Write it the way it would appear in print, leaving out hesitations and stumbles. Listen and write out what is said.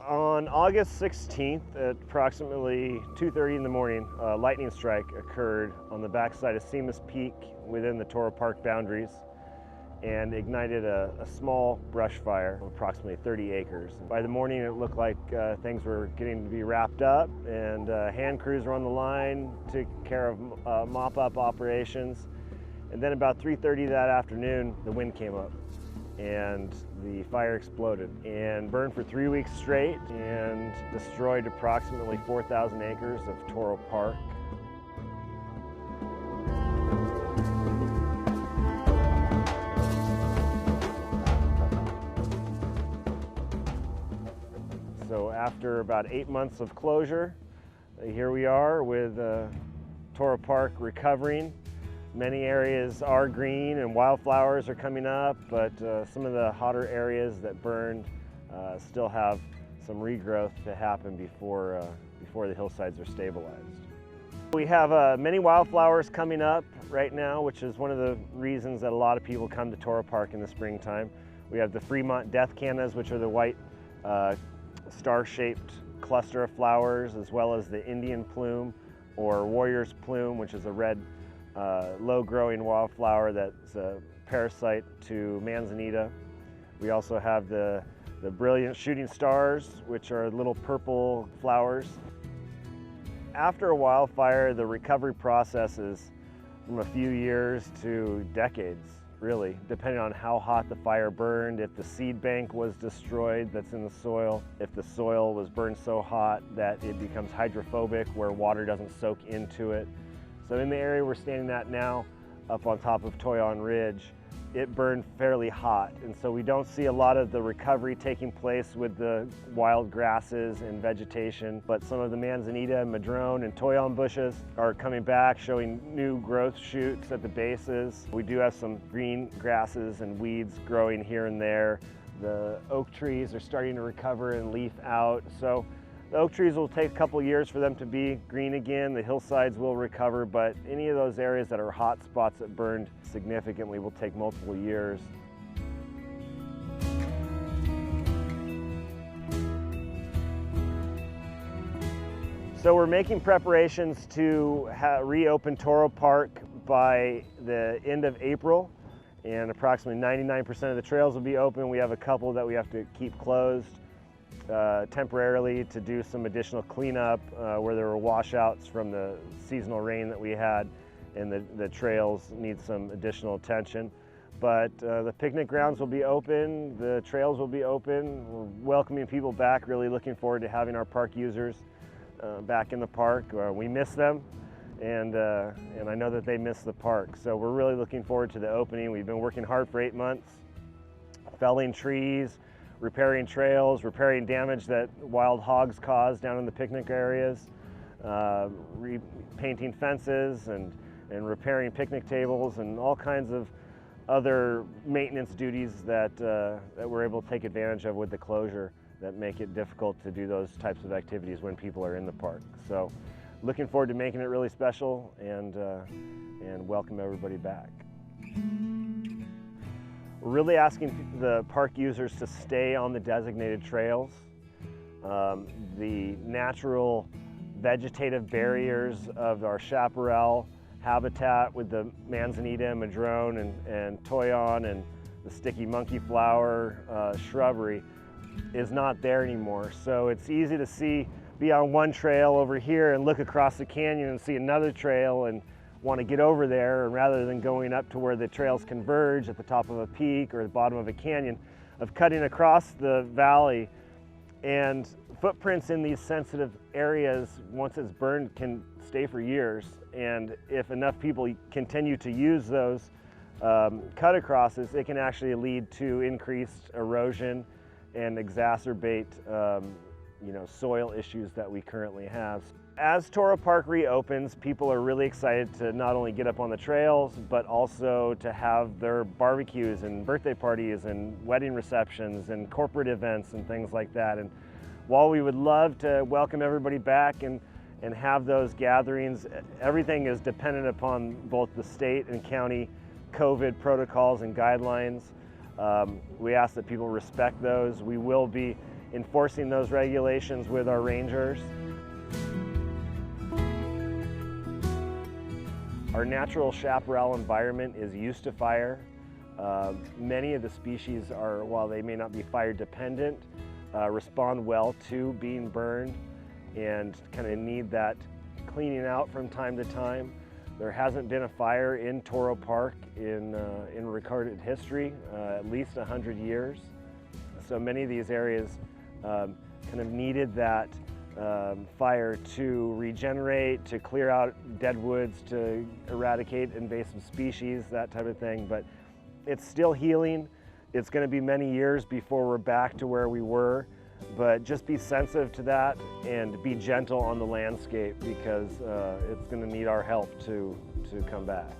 On August 16th at approximately 2:30 in the morning, a lightning strike occurred on the backside of Seamus Peak within the Toro Park boundaries and ignited a small brush fire of approximately 30 acres. By the morning, it looked like things were getting to be wrapped up, and hand crews were on the line, took care of mop-up operations. And then about 3:30 that afternoon, the wind came up and the fire exploded and burned for 3 weeks straight and destroyed approximately 4,000 acres of Toro Park. So after about 8 months of closure, here we are with Toro Park recovering. Many areas are green and wildflowers are coming up, but some of the hotter areas that burned still have some regrowth to happen before the hillsides are stabilized. We have many wildflowers coming up right now, which is one of the reasons that a lot of people come to Toro Park in the springtime. We have the Fremont death cannas, which are the white star-shaped cluster of flowers, as well as the Indian plume or warrior's plume, which is a red low-growing wildflower that's a parasite to manzanita. We also have the brilliant shooting stars, which are little purple flowers. After a wildfire, the recovery process is from a few years to decades, really, depending on how hot the fire burned, if the seed bank was destroyed that's in the soil, if the soil was burned so hot that it becomes hydrophobic, where water doesn't soak into it. So in the area we're standing at now, up on top of Toyon Ridge, it burned fairly hot, and so we don't see a lot of the recovery taking place with the wild grasses and vegetation, but some of the manzanita, madrone, and toyon bushes are coming back, showing new growth shoots at the bases. We do have some green grasses and weeds growing here and there. The oak trees are starting to recover and leaf out. So the oak trees will take a couple years for them to be green again. The hillsides will recover, but any of those areas that are hot spots that burned significantly will take multiple years. So we're making preparations to reopen Toro Park by the end of April, and approximately 99% of the trails will be open. We have a couple that we have to keep closed temporarily to do some additional cleanup where there were washouts from the seasonal rain that we had, and the trails need some additional attention. But the picnic grounds will be open, the trails will be open. We're welcoming people back, really looking forward to having our park users back in the park. We miss them, and I know that they miss the park. So we're really looking forward to the opening. We've been working hard for 8 months, felling trees, repairing trails, repairing damage that wild hogs caused down in the picnic areas, repainting fences and repairing picnic tables and all kinds of other maintenance duties that we're able to take advantage of with the closure that make it difficult to do those types of activities when people are in the park. So looking forward to making it really special and welcome everybody back. We're really asking the park users to stay on the designated trails. The natural vegetative barriers of our chaparral habitat with the manzanita and madrone and toyon and the sticky monkey flower shrubbery is not there anymore. So it's easy to be on one trail over here and look across the canyon and see another trail and want to get over there, and rather than going up to where the trails converge at the top of a peak or the bottom of a canyon, of cutting across the valley. And footprints in these sensitive areas, once it's burned, can stay for years. And if enough people continue to use those cut acrosses, it can actually lead to increased erosion and exacerbate soil issues that we currently have. As Toro Park reopens, people are really excited to not only get up on the trails, but also to have their barbecues and birthday parties and wedding receptions and corporate events and things like that. And while we would love to welcome everybody back and have those gatherings, everything is dependent upon both the state and county COVID protocols and guidelines. We ask that people respect those. We will be enforcing those regulations with our rangers. Our natural chaparral environment is used to fire. Many of the species are, while they may not be fire dependent, respond well to being burned and kind of need that cleaning out from time to time. There hasn't been a fire in Toro Park in recorded history, at least 100 years. So many of these areas kind of needed that fire to regenerate, to clear out dead woods, to eradicate invasive species, that type of thing. But it's still healing. It's going to be many years before we're back to where we were. But just be sensitive to that and be gentle on the landscape, because it's going to need our help to come back.